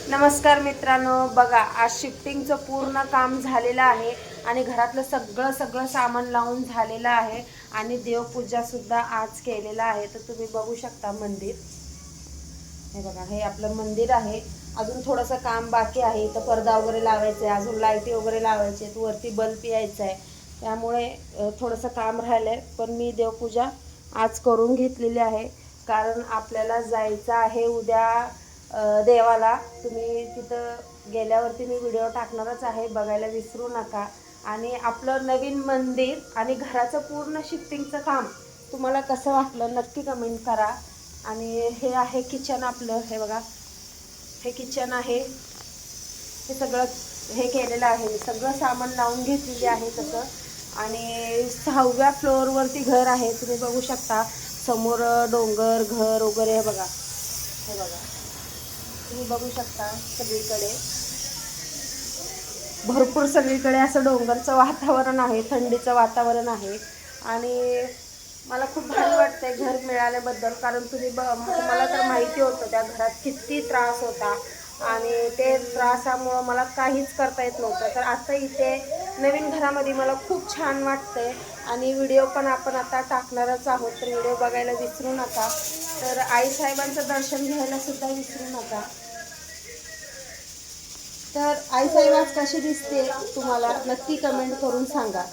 नमस्कार मित्रांनो, बघा आज शिफ्टिंगचं पूर्ण काम झालेलं आहे आणि घरातलं सगळं सामान लावून झालेलं आहे आणि देवपूजासुद्धा आज केलेला आहे. तर तुम्ही बघू शकता मंदिर, हे बघा हे आपलं मंदिर आहे. अजून थोडंसं काम बाकी आहे. इथं पडदा वगैरे लावायचं आहे, अजून लाईटी वगैरे लावायचे आहेत, वरती बल्ब यायचा आहे. त्यामुळे थोडंसं काम राहिलं आहे, पण मी देवपूजा आज करून घेतलेली आहे. कारण आपल्याला जायचं आहे उद्या देवाला. तुम्ही तिथं गेल्यावरती मी व्हिडिओ टाकणारच आहे, बघायला विसरू नका. आणि आपलं नवीन मंदिर आणि घराचं पूर्ण शिफ्टिंगचं काम तुम्हाला कसं वाटलं नक्की कमेंट करा. आणि हे आहे किचन आपलं, हे बघा हे किचन आहे. हे सगळं हे केलेलं आहे, सगळं सामान लावून घेतलेले आहे तसं. आणि 6व्या फ्लोअरवरती घर आहे, तुम्ही बघू शकता. समोर डोंगर घर वगैरे हे बघा, हे बघा तुम्ही बघू शकता. सगळीकडे भरपूर सगळीकडे असं डोंगरचं वातावरण आहे, थंडीचं वातावरण आहे. आणि मला खूप भारी वाटतंय घर मिळाल्याबद्दल. कारण तुम्हाला तर माहिती होतं त्या घरात किती त्रास होता आणि ते त्रासामुळं मला काहीच करता येत नव्हतं. तर आता इथे नवीन घरामध्ये मला खूप छान वाटतंय. आणि व्हिडिओ पण आपण आता टाकणारच आहोत, तर व्हिडिओ बघायला विसरू नका. तर आईसाहेबांचं दर्शन घ्यायला सुद्धा विसरू नका. तर आईसाहेब आज कशी दिसते तुम्हाला नक्की कमेंट करून सांगा.